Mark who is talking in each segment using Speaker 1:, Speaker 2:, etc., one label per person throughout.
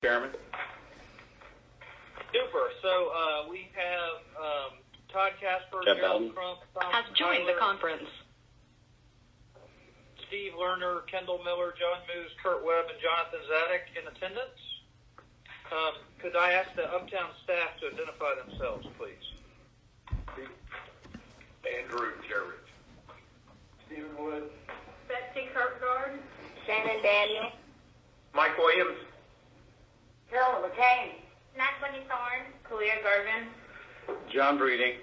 Speaker 1: Chairman.
Speaker 2: Super. So we have Todd Casper, Gerald Crump, Tom
Speaker 3: has joined
Speaker 2: Tyler,
Speaker 3: the conference.
Speaker 2: Steve Lerner, Kendall Miller, John Moose, Kurt Webb, and Jonathan Zadek in attendance. Could I ask the Uptown staff to identify themselves, please?
Speaker 1: Andrew Jarrett.
Speaker 4: Stephen Wood.
Speaker 5: Betsy Kirkgard.
Speaker 6: Shannon Daniel.
Speaker 1: Mike Williams.
Speaker 6: Carol McCain.
Speaker 5: Natalie Thorne.
Speaker 6: Kalia Garvin.
Speaker 1: John Breeding.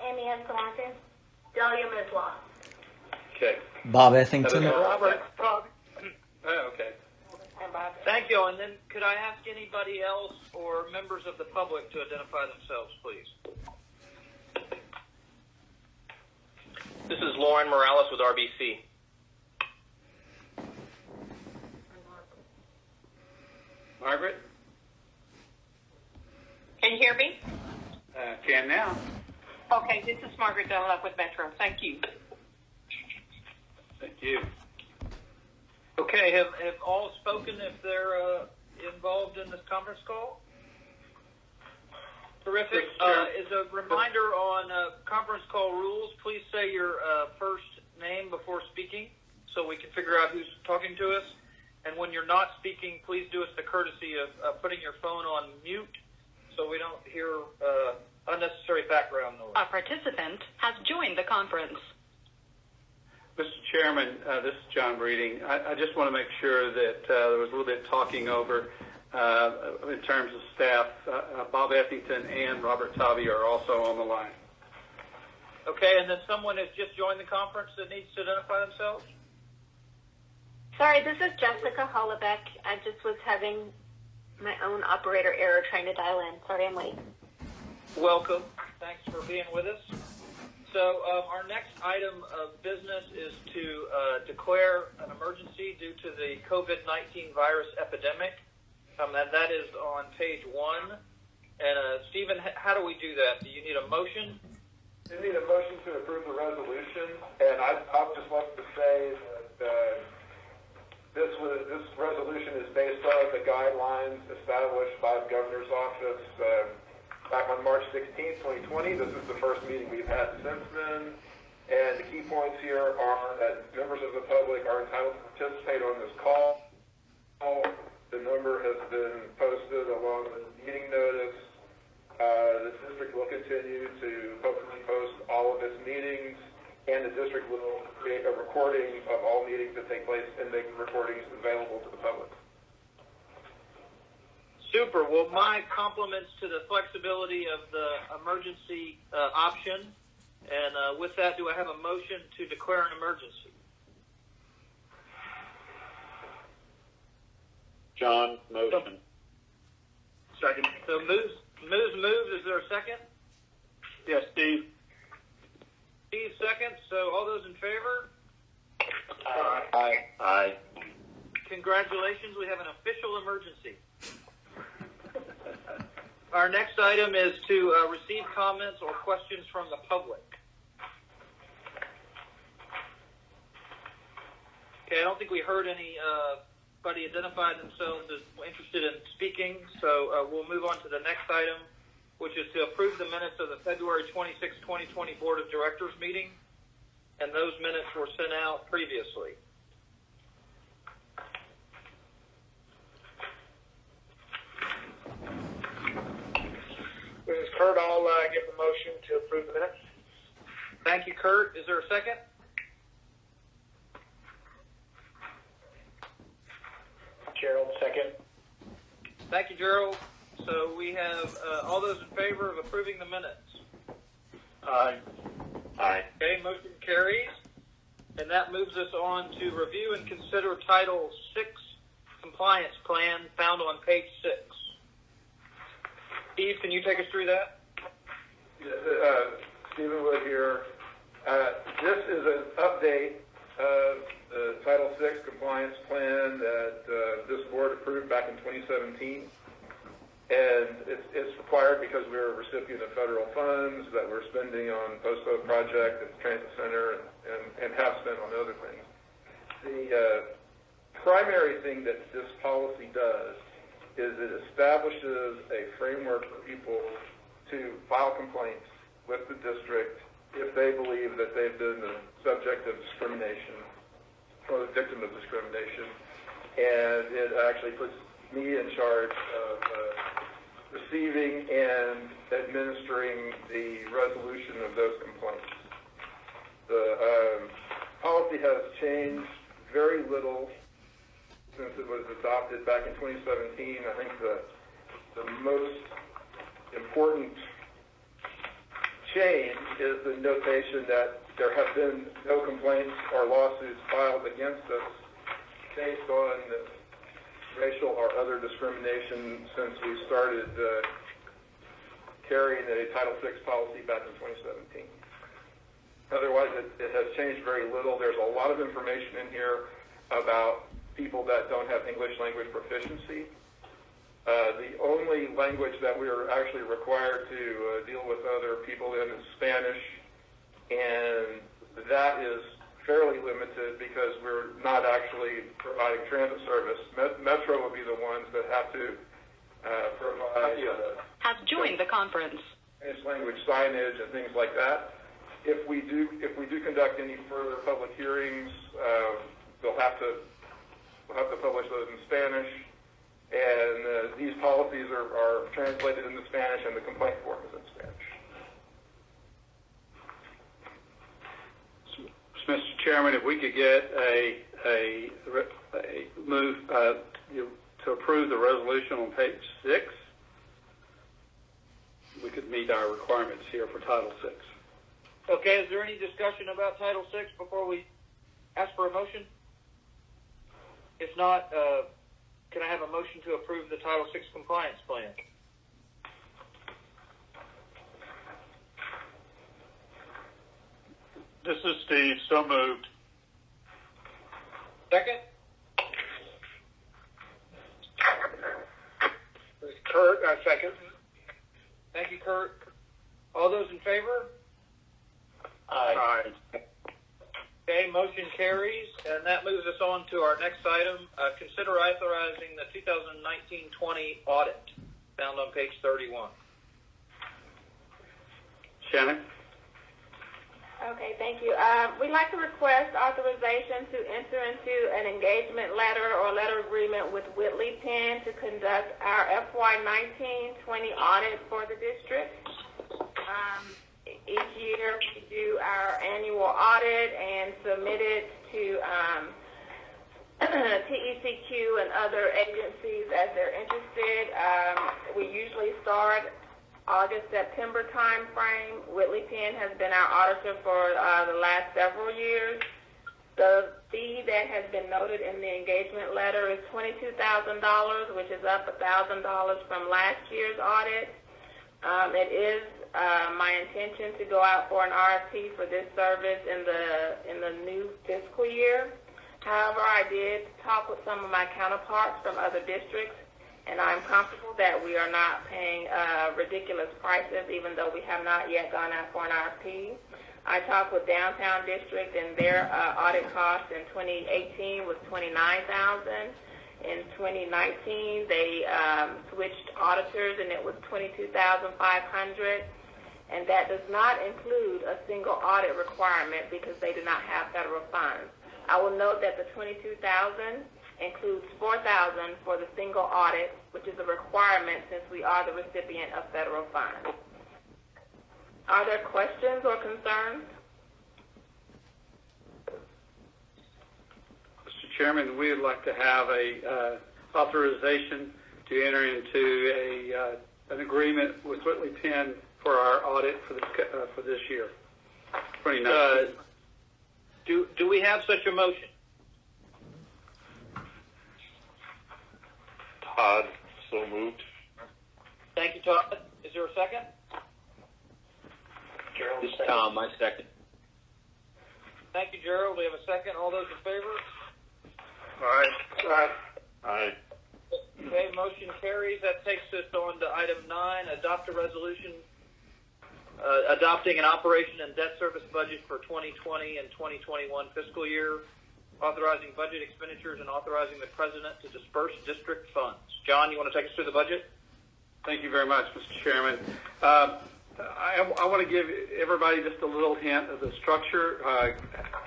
Speaker 6: Amy Escalante.
Speaker 5: Delia Misla.
Speaker 1: Okay.
Speaker 7: Bob Ethington.
Speaker 2: Robert.
Speaker 1: Oh, okay.
Speaker 2: Thank you. And then could I ask anybody else or members of the public to identify themselves, please?
Speaker 8: This is Lauren Morales with RBC.
Speaker 1: Margaret?
Speaker 9: Can you hear me?
Speaker 1: Can now.
Speaker 9: Okay, this is Margaret Dunlap with Metro. Thank you.
Speaker 1: Thank you.
Speaker 2: Okay, have all spoken if they're involved in this conference call? Terrific. As a reminder on conference call rules, please say your first name before speaking so we can figure out who's talking to us. And when you're not speaking, please do us the courtesy of putting your phone on mute so we don't hear unnecessary background noise.
Speaker 3: A participant has joined the conference.
Speaker 1: Mr. Chairman, this is John Breeding. I just want to make sure that there was a little bit talking over in terms of staff. Bob Ethington and Robert Tavi are also on the line.
Speaker 2: Okay, and then someone has just joined the conference that needs to identify themselves?
Speaker 10: Sorry, this is Jessica Hollebeck. I just was having my own operator error trying to dial in. Sorry, I'm late.
Speaker 2: Welcome. Thanks for being with us. So our next item of business is to declare an emergency due to the COVID-19 virus epidemic. That is on page 1. And Stephen, how do we do that? Do you need a motion?
Speaker 4: You need a motion to approve the resolution, and I'd just like to say that this resolution is based on the guidelines established by the governor's office back on March 16, 2020. This is the first meeting we've had since then. And the key points here are that members of the public are entitled to participate on this call. The number has been posted along with the meeting notice. The district will continue to hopefully post all of its meetings, and the district will create a recording of all meetings that take place and make the recordings available to the public.
Speaker 2: Super. Well, my compliments to the flexibility of the emergency option. And with that, do I have a motion to declare an emergency?
Speaker 1: John, motion.
Speaker 2: Second. So moves. Is there a second?
Speaker 1: Yes, Steve.
Speaker 2: Steve seconds. So all those in favor?
Speaker 1: Aye. Aye.
Speaker 2: Congratulations. We have an official emergency. Our next item is to receive comments or questions from the public. Okay, I don't think we heard anybody identify themselves as interested in speaking, so we'll move on to the next item, which is to approve the minutes of the February 26, 2020 Board of Directors meeting, and those minutes were sent out previously.
Speaker 4: This is Kurt. I'll give the motion to approve the minutes.
Speaker 2: Thank you, Kurt. Is there a second?
Speaker 4: Gerald, second.
Speaker 2: Thank you, Gerald. So we have all those in favor of approving the minutes.
Speaker 1: Aye. Aye.
Speaker 2: Okay, motion carries. And that moves us on to review and consider Title VI compliance plan found on page 6. Steve, can you take us through that?
Speaker 4: Stephen Wood here. This is an update of the Title VI compliance plan that this board approved back in 2017. And it's required because we're a recipient of federal funds that we're spending on post-oak project at the transit center and have spent on other things. The primary thing that this policy does is it establishes a framework for people to file complaints with the district if they believe that they've been the subject of discrimination or the victim of discrimination. And it actually puts me in charge of receiving and administering the resolution of those complaints. The policy has changed very little since it was adopted back in 2017. I think the most important change is the notation that there have been no complaints or lawsuits filed against us based on racial or other discrimination since we started carrying a Title VI policy back in 2017. Otherwise, it has changed very little. There's a lot of information in here about people that don't have English language proficiency. The only language that we are actually required to deal with other people in is Spanish, and that is fairly limited because we're not actually providing transit service. Metro will be the ones that have to provide
Speaker 3: Has joined the conference.
Speaker 4: Spanish language signage and things like that. If we do conduct any further public hearings, we'll have to publish those in Spanish. And these policies are translated into Spanish, and the complaint form is in Spanish.
Speaker 1: So, Mr. Chairman, if we could get a move to approve the resolution on page 6, we could meet our requirements here for Title VI.
Speaker 2: Okay, is there any discussion about Title VI before we ask for a motion? If not, can I have a motion to approve the Title VI compliance plan?
Speaker 7: This is Steve. So moved.
Speaker 2: Second?
Speaker 7: Kurt, second.
Speaker 2: Thank you, Kurt. All those in favor?
Speaker 7: Aye.
Speaker 2: Okay, motion carries, and that moves us on to our next item. Consider authorizing the 2019-20 audit, found on page 31.
Speaker 1: Shannon?
Speaker 6: Okay, thank you. We'd like to request authorization to enter into an engagement letter or letter agreement with Whitley Penn to conduct our FY19-20 audit for the district. Each year we do our annual audit and submit it to TECQ and other agencies as they're interested. We usually start August, September time frame. Whitley Penn has been our auditor for the last several years. The fee that has been noted in the engagement letter is $22,000, which is up $1,000 from last year's audit. It is my intention to go out for an RFP for this service in the new fiscal year. However, I did talk with some of my counterparts from other districts, and I'm comfortable that we are not paying ridiculous prices, even though we have not yet gone out for an RFP. I talked with Downtown District, and their audit cost in 2018 was $29,000. In 2019, they switched auditors, and it was $22,500. And that does not include a single audit requirement because they do not have federal funds. I will note that the $22,000 includes $4,000 for the single audit, which is a requirement since we are the recipient of federal funds. Are there questions or concerns?
Speaker 1: Mr. Chairman, we would like to have a authorization to enter into an agreement with Whitley Penn for our audit for this year, 2019.
Speaker 2: Do we have such a motion?
Speaker 7: Todd, so moved.
Speaker 2: Thank you, Todd. Is there a second?
Speaker 8: This is Tom, I second.
Speaker 2: Thank you, Gerald. We have a second. All those in favor?
Speaker 7: Aye.
Speaker 2: Okay, motion carries. That takes us on to item 9, adopt a resolution adopting an operation and debt service budget for 2020 and 2021 fiscal year. authorizing budget expenditures, and authorizing the president to disperse district funds. John, you want to take us through the budget?
Speaker 1: Thank you very much, Mr. Chairman. I want to give everybody just a little hint of the structure.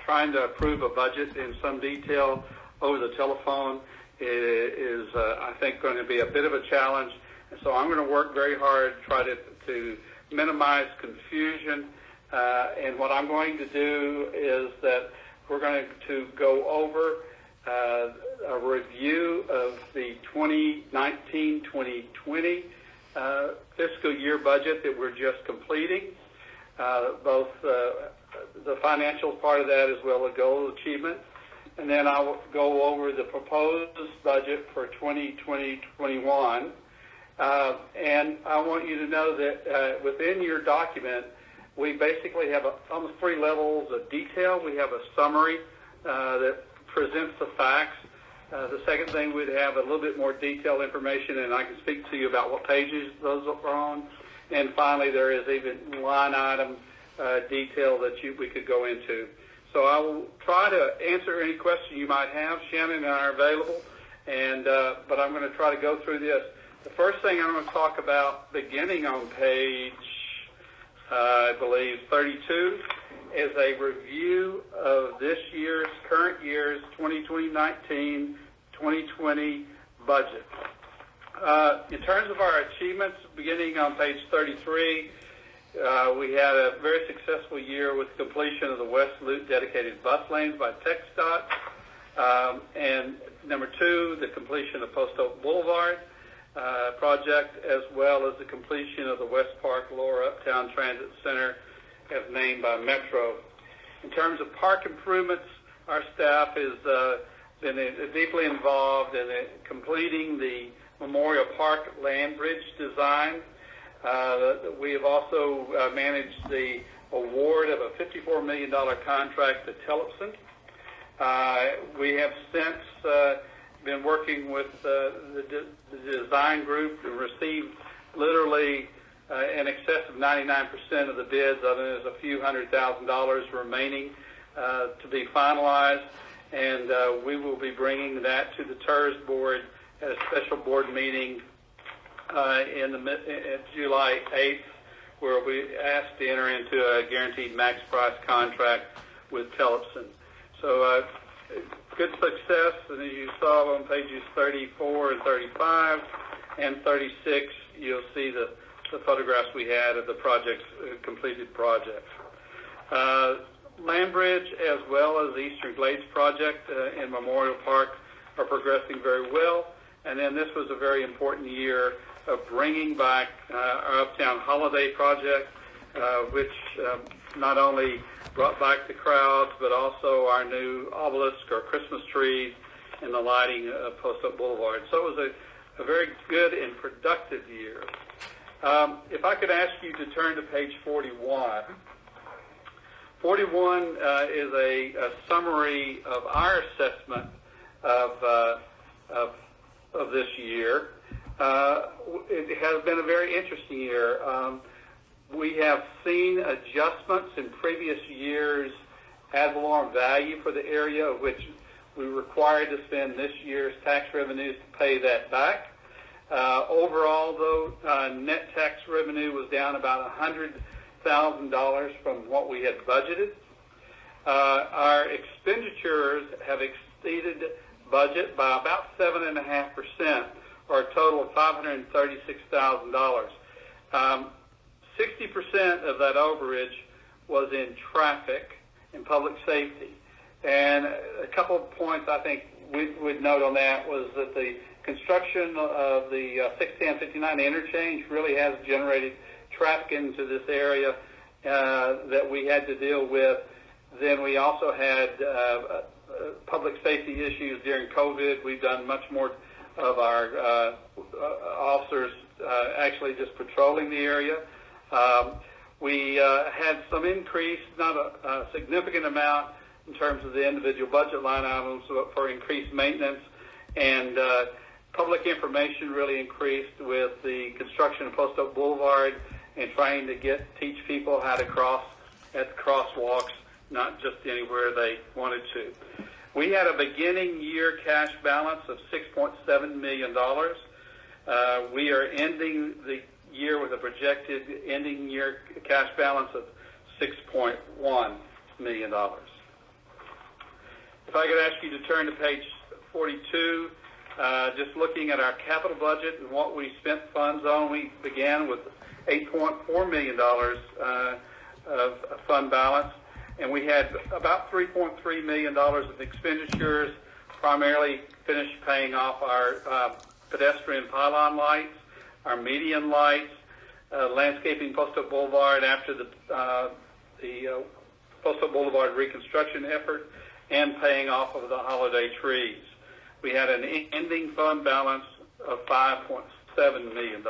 Speaker 1: Trying to approve a budget in some detail over the telephone is I think, going to be a bit of a challenge. And so I'm going to work very hard to try to minimize confusion. And what I'm going to do is that we're going to go over a review of the 2019-2020 fiscal year budget that we're just completing, both the financial part of that as well as goal achievement. And then I'll go over the proposed budget for 2020-21. And I want you to know that within your document, we basically have almost 3 levels of detail. We have a summary that presents the facts. The second thing, we'd have a little bit more detailed information, and I can speak to you about what pages those are on. And finally, there is even line item detail that we could go into. So I will try to answer any question you might have. Shannon and I are available, but I'm going to try to go through this. The first thing I'm going to talk about, beginning on page, I believe, 32, is a review of this year's, current year's 2019-2020 budget. In terms of our achievements, beginning on page 33, we had a very successful year with completion of the West Loop dedicated bus lanes by TxDOT. And number 2, the completion of Post Oak Boulevard project, as well as the completion of the West Park Lower Uptown Transit Center as named by Metro. In terms of park improvements, our staff has been deeply involved in completing the Memorial Park land bridge design. We have also managed the award of a $54 million contract to Tellefson. We have since been working with the design group to receive literally in excess of 99% of the bids, other than there's a few $100,000 remaining to be finalized. And we will be bringing that to the TERS board at a special board meeting in July 8th, where we asked to enter into a guaranteed max price contract with Tellefson. So good success, and as you saw on pages 34 and 35 and 36, you'll see the photographs we had of the projects, completed projects. Land Bridge, as well as the Eastern Glades project in Memorial Park, are progressing very well. And then this was a very important year of bringing back our Uptown Holiday project, which not only brought back the crowds, but also our new obelisk or Christmas trees and the lighting of Post Oak Boulevard. So it was a very good and productive year. If I could ask you to turn to page 41. 41 is a summary of our assessment of this year. It has been a very interesting year. We have seen adjustments in previous years' ad valorem value for the area, which we were required to spend this year's tax revenues to pay that back. Overall, though, net tax revenue was down about $100,000 from what we had budgeted. Our expenditures have exceeded budget by about 7.5%, or a total of $536,000. 60% of that overage was in traffic and public safety. And a couple of points I think we'd note on that was that the construction of the 610-59 interchange really has generated traffic into this area that we had to deal with. Then we also had public safety issues during COVID. We've done much more of our officers actually just patrolling the area. We had some increase, not a significant amount in terms of the individual budget line items for increased maintenance, and public information really increased with the construction of Post Oak Boulevard and trying to teach people how to cross at the crosswalks, not just anywhere they wanted to. We had a beginning year cash balance of $6.7 million. We are ending the year with a projected ending year cash balance of $6.1 million. If I could ask you to turn to page 42, just looking at our capital budget and what we spent funds on, we began with $8.4 million of fund balance, and we had about $3.3 million of expenditures, primarily finished paying off our pedestrian pylon lights, our median lights, landscaping Post Oak Boulevard after the Post Oak Boulevard reconstruction effort, and paying off of the holiday trees. We had an ending fund balance of $5.7 million,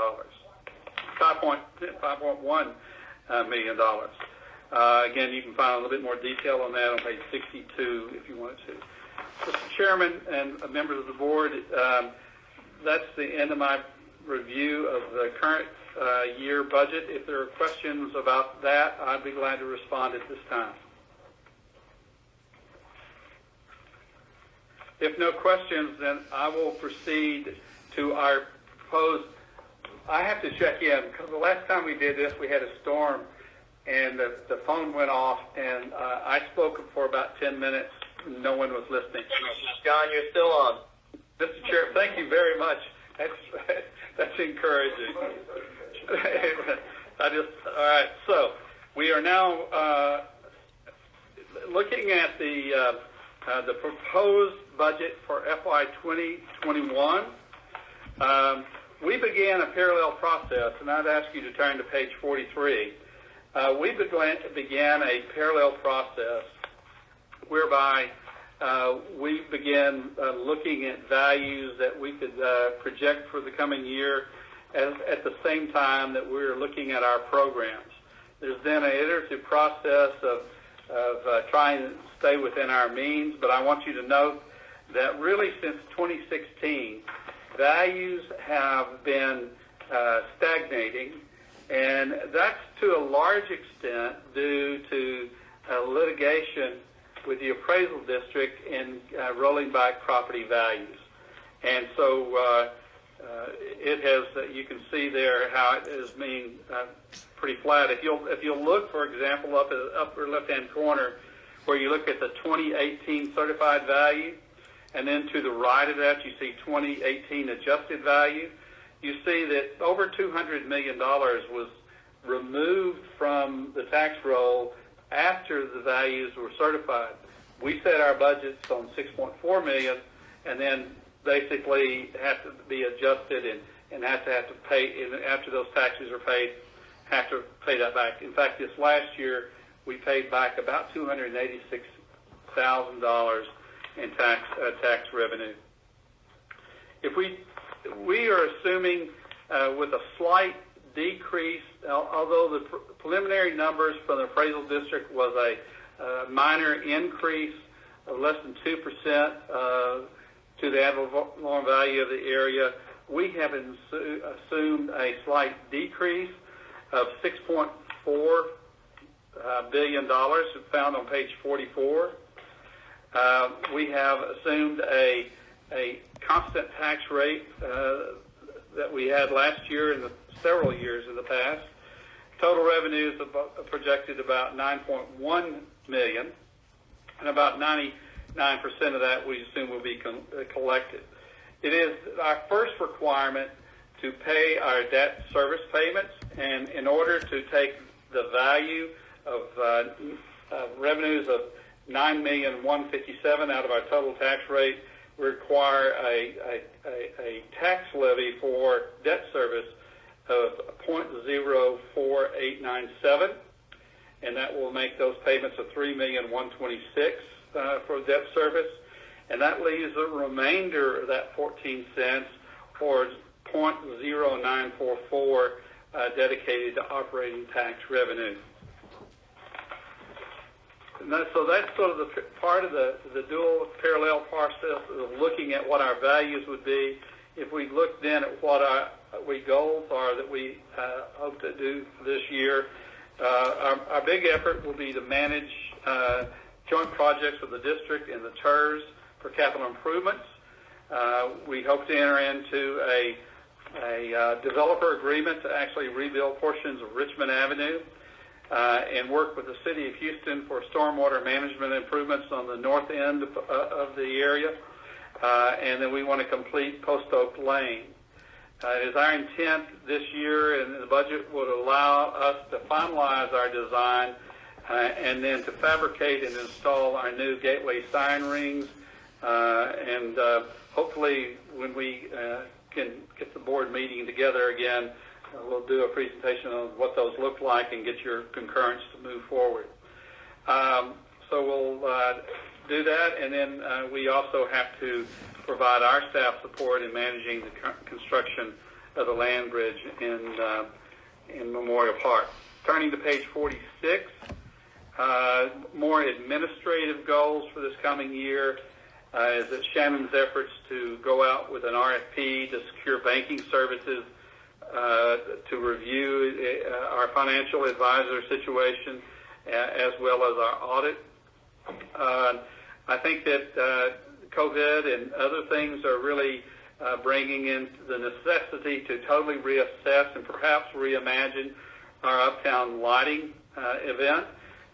Speaker 1: $5.1 million. Again, you can find a little bit more detail on that on page 62 if you wanted to. Mr. Chairman and members of the board, that's the end of my review of the current year budget. If there are questions about that, I'd be glad to respond at this time. If no questions, then I will proceed to our proposed. I have to check in because the last time we did this, we had a storm and the phone went off, and I spoke for about 10 minutes. No one was listening.
Speaker 8: John, you're still on.
Speaker 1: Mr. Chair, thank you very much. That's encouraging. All right. So we are now looking at the proposed budget for FY 2021. We began a parallel process, and I'd ask you to turn to page 43. We began a parallel process whereby we began looking at values that we could project for the coming year at the same time that we were looking at our programs. There's been an iterative process of trying to stay within our means, but I want you to note that really since 2016, values have been stagnating, and that's to a large extent due to litigation with the appraisal district in rolling back property values. And so it has, you can see there how it is being pretty flat. If you'll look, for example, up at the upper left-hand corner, where you look at the 2018 certified value, and then to the right of that you see 2018 adjusted value, you see that over $200 million was removed from the tax roll after the values were certified. We set our budgets on $6.4 million, and then basically have to be adjusted and have to pay, and after those taxes are paid, have to pay that back. In fact, this last year we paid back about $286,000 in tax revenue. If we are assuming with a slight decrease, although the preliminary numbers from the appraisal district was a minor increase of less than 2% to the ad valorem value of the area, we have assumed a slight decrease of $6.4 billion found on page 44. We have assumed a constant tax rate that we had last year and several years in the past. Total revenues are projected about $9.1 million, and about 99% of that we assume will be collected. It is our first requirement to pay our debt service payments, and in order to take the value of revenues of $9,157,000 out of our total tax rate, we require a tax levy for debt service of 0.04897, and that will make those payments of $3,126,000 for debt service, and that leaves a remainder of that 14 cents for 0.0944 dedicated to operating tax revenue. So that's sort of the part of the dual parallel process of looking at what our values would be. If we look then at what our goals are that we hope to do this year, our big effort will be to manage joint projects with the district and the TERS for capital improvements. We hope to enter into a developer agreement to actually rebuild portions of Richmond Avenue and work with the City of Houston for stormwater management improvements on the north end of the area. And then we want to complete Post Oak Lane. It is our intent this year, and the budget would allow us to finalize our design and then to fabricate and install our new gateway sign rings. And hopefully when we can get the board meeting together again, we'll do a presentation on what those look like and get your concurrence to move forward. So we'll do that, and then we also have to provide our staff support in managing the construction of the land bridge in Memorial Park. Turning to page 46, more administrative goals for this coming year is that Shannon's efforts to go out with an RFP to secure banking services, to review our financial advisor situation, as well as our audit. I think that COVID and other things are really bringing in the necessity to totally reassess and perhaps reimagine our Uptown lighting event,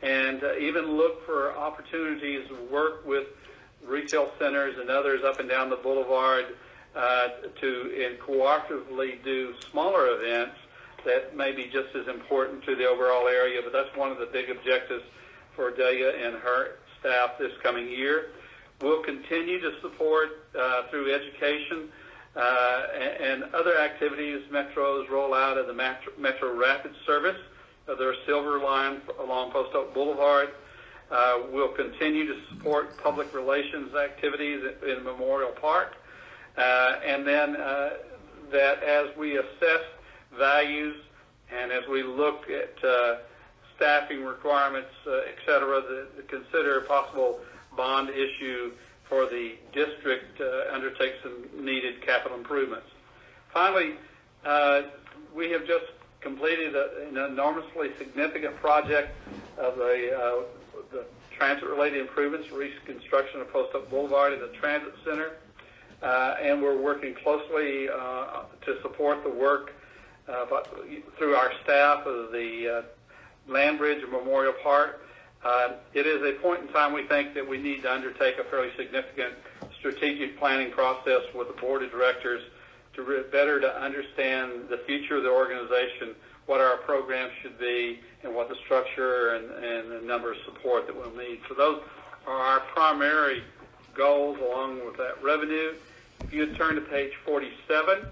Speaker 1: and even look for opportunities to work with retail centers and others up and down the boulevard to cooperatively do smaller events that may be just as important to the overall area. But that's one of the big objectives for Delia and her staff this coming year. We'll continue to support through education and other activities Metro's rollout of the Metro Rapid service of their Silver Line along Post Oak Boulevard. We'll continue to support public relations activities in Memorial Park. And then that as we assess values and as we look at staffing requirements, et cetera, to consider a possible bond issue for the district undertake some needed capital improvements. Finally, we have just completed an enormously significant project of the transit-related improvements, reconstruction of Post Oak Boulevard and the Transit Center, and we're working closely to support the work through our staff of the Land Bridge of Memorial Park. It is a point in time we think that we need to undertake a fairly significant strategic planning process with the board of directors to better to understand the future of the organization, what our programs should be, and what the structure and the number of support that we'll need. So those are our primary goals along with that revenue. If you would turn to page 47,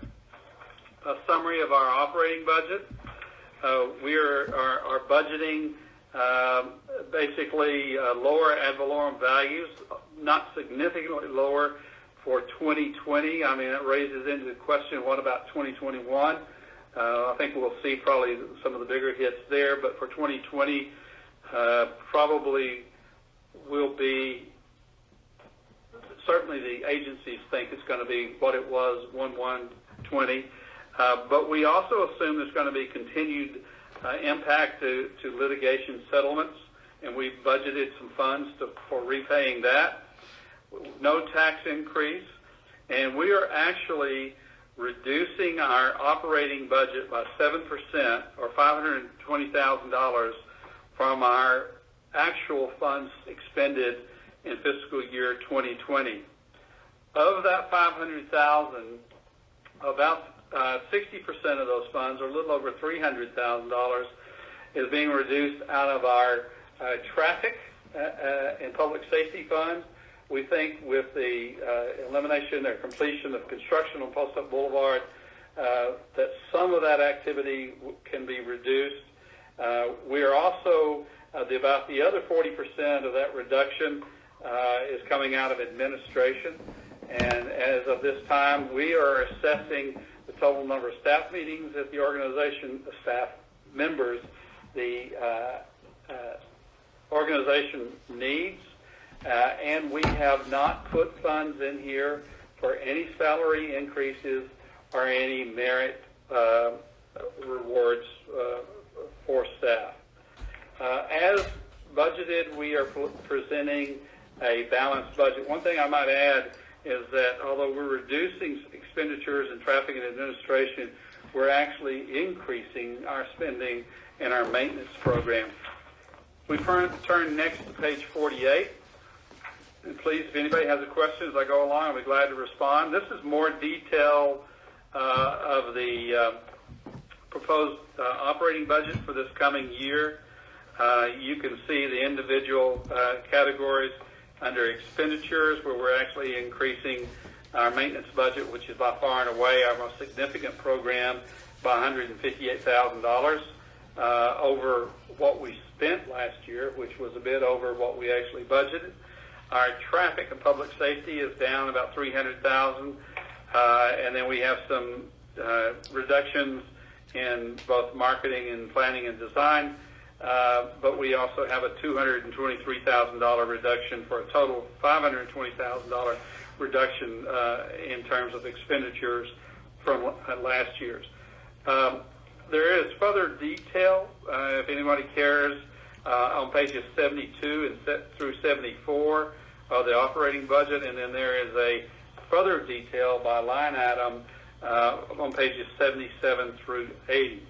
Speaker 1: a summary of our operating budget. We are budgeting basically lower ad valorem values, not significantly lower for 2020. I mean, it raises into the question, what about 2021? I think we'll see probably some of the bigger hits there, but for 2020, probably will be, certainly the agencies think it's going to be what it was 1/1/20. But we also assume there's going to be continued impact to litigation settlements, and we've budgeted some funds for repaying that. No tax increase, and we are actually reducing our operating budget by 7%, or $520,000 from our actual funds expended in fiscal year 2020. Of that $500,000, about 60% of those funds, or a little over $300,000, is being reduced out of our traffic and public safety funds. We think with the elimination or completion of construction on Post Oak Boulevard, that some of that activity can be reduced. We are also, about the other 40% of that reduction is coming out of administration. And as of this time, we are assessing the total number of staff meetings at the organization, the staff members, the organization needs, and we have not put funds in here for any salary increases or any merit rewards for staff. As budgeted, we are presenting a balanced budget. One thing I might add is that although we're reducing expenditures in traffic and administration, we're actually increasing our spending in our maintenance program. We turn next to page 48. And please, if anybody has a question as I go along, I'll be glad to respond. This is more detail of the proposed operating budget for this coming year. You can see the individual categories under expenditures, where we're actually increasing our maintenance budget, which is by far and away our most significant program, by $158,000 over what we spent last year, which was a bit over what we actually budgeted. Our traffic and public safety is down about $300,000, and then we have some reductions in both marketing and planning and design, but we also have a $223,000 reduction for a total $520,000 reduction in terms of expenditures from last year's. There is further detail, if anybody cares, on pages 72 and through 74 of the operating budget, and then there is a further detail by line item on pages 77 through 80.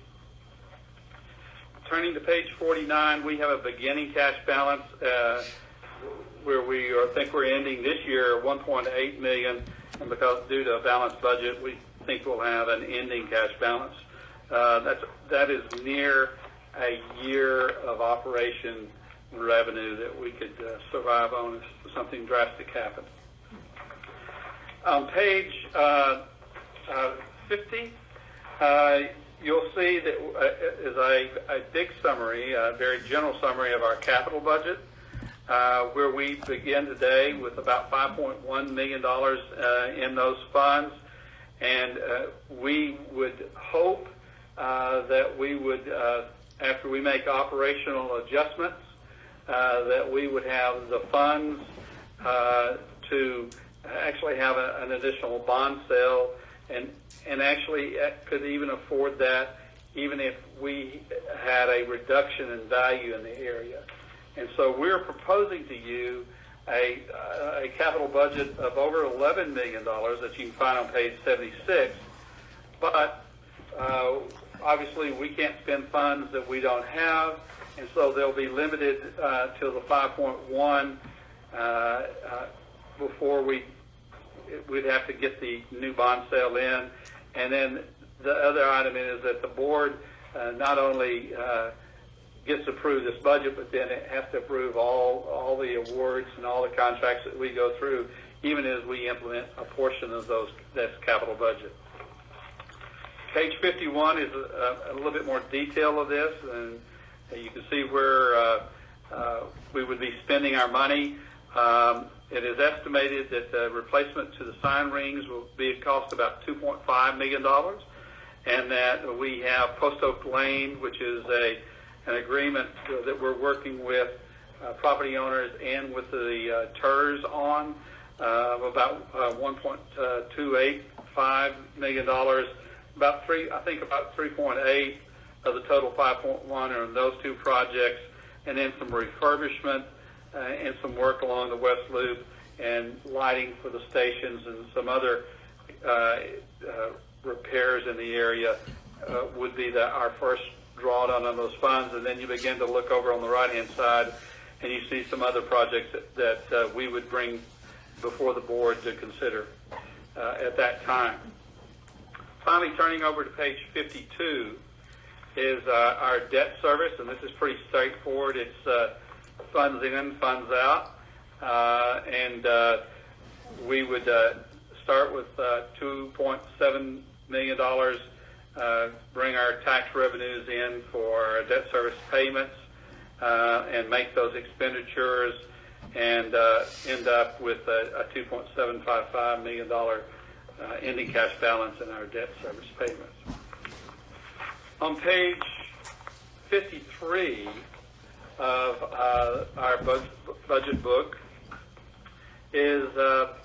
Speaker 1: Turning to page 49, we have a beginning cash balance where we think we're ending this year at $1.8 million, and because due to a balanced budget, we think we'll have an ending cash balance. That is near a year of operation revenue that we could survive on if something drastic happened. On page 50, you'll see that is a big summary, a very general summary of our capital budget, where we begin today with about $5.1 million in those funds, and we would hope that we would, after we make operational adjustments, that we would have the funds to actually have an additional bond sale, and actually could even afford that even if we had a reduction in value in the area. And so we're proposing to you a capital budget of over $11 million that you can find on page 76, but obviously we can't spend funds that we don't have, and so they'll be limited to the 5.1 before we'd have to get the new bond sale in. And then the other item is that the board not only gets to approve this budget, but then it has to approve all the awards and all the contracts that we go through, even as we implement a portion of this capital budget. Page 51 is a little bit more detail of this, and you can see where we would be spending our money. It is estimated that the replacement to the sign rings will be cost about $2.5 million, and that we have Post Oak Lane, which is an agreement that we're working with property owners and with the TERS on, about $1.285 million. About 3.8 of the total 5.1 are in those two projects, and then some refurbishment and some work along the West Loop and lighting for the stations and some other repairs in the area would be our first drawdown on those funds. And then you begin to look over on the right-hand side, and you see some other projects that we would bring before the board to consider at that time. Finally, turning over to page 52 is our debt service, and this is pretty straightforward. It's funds in, funds out, and we would start with $2.7 million, bring our tax revenues in for debt service payments, and make those expenditures, and end up with a $2.755 million ending cash balance in our debt service payments. On page 53 of our budget book is a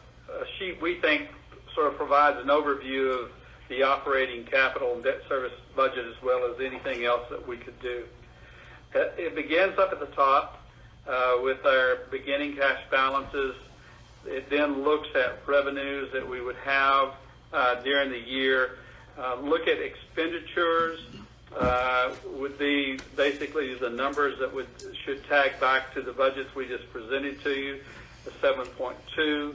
Speaker 1: sheet we think sort of provides an overview of the operating capital and debt service budget, as well as anything else that we could do. It begins up at the top with our beginning cash balances. It then looks at revenues that we would have during the year. Look at expenditures would be basically the numbers that should tag back to the budgets we just presented to you. The 7.2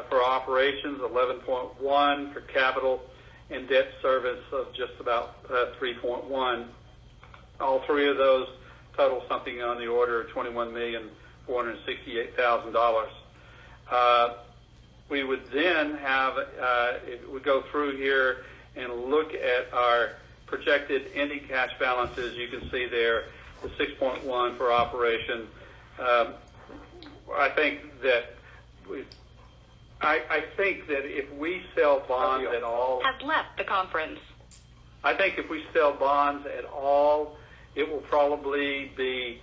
Speaker 1: for operations, 11.1 for capital, and debt service of just about 3.1. All three of those total something on the order of $21,468,000. We would then have, we go through here and look at our projected ending cash balances. You can see there the 6.1 for operation. I think that if we sell bonds at all,
Speaker 3: has left the conference.
Speaker 1: I think if we sell bonds at all, it will probably be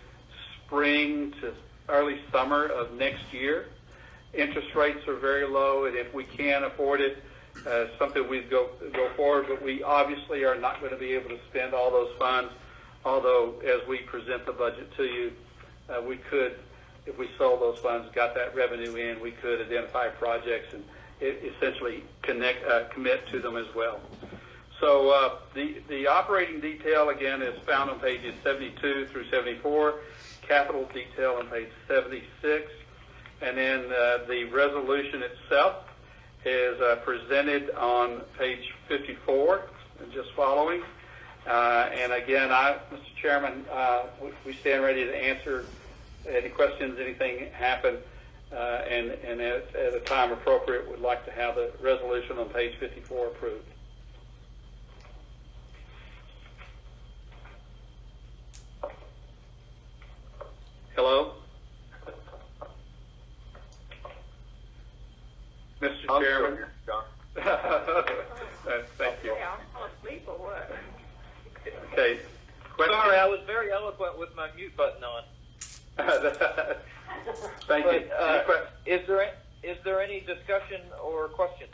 Speaker 1: spring to early summer of next year. Interest rates are very low, and if we can afford it, something we'd go forward. But we obviously are not going to be able to spend all those funds. Although, as we present the budget to you, we could, if we sold those funds, got that revenue in, we could identify projects and essentially commit to them as well. So the operating detail, again, is found on pages 72 through 74, capital detail on page 76, and then the resolution itself is presented on page 54 and just following. And again, Mr. Chairman, we stand ready to answer any questions, anything happen, and at a time appropriate, would like to have the resolution on page 54 approved. Hello? Mr. Chairman. Thank you.
Speaker 6: I'm asleep or what?
Speaker 1: Okay. Question?
Speaker 2: Sorry, I was very eloquent with my mute button on.
Speaker 1: Thank you.
Speaker 2: Is there any discussion or question?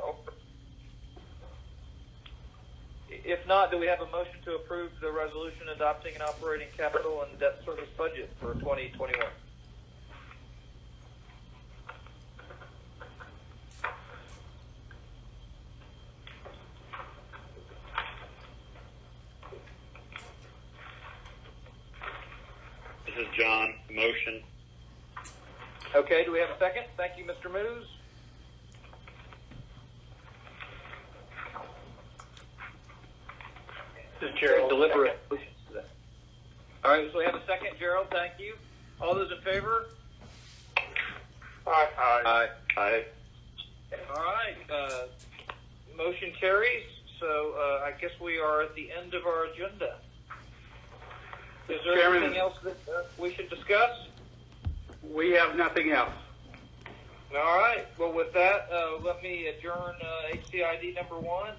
Speaker 2: If not, do we have a motion to approve the resolution adopting an operating capital and debt service budget for 2021?
Speaker 7: This is John. Motion.
Speaker 2: Okay, do we have a second? Thank you, Mr. Moose.
Speaker 8: This is Gerald.
Speaker 2: Deliberate. All right, so we have a second, Gerald. Thank you. All those in favor?
Speaker 7: Aye. Aye. Aye.
Speaker 2: All right. Motion carries. So I guess we are at the end of our agenda. Is there
Speaker 1: Chairman,
Speaker 2: anything else that we should discuss?
Speaker 1: We have nothing else.
Speaker 2: All right. Well, with that, let me adjourn HCID number 1.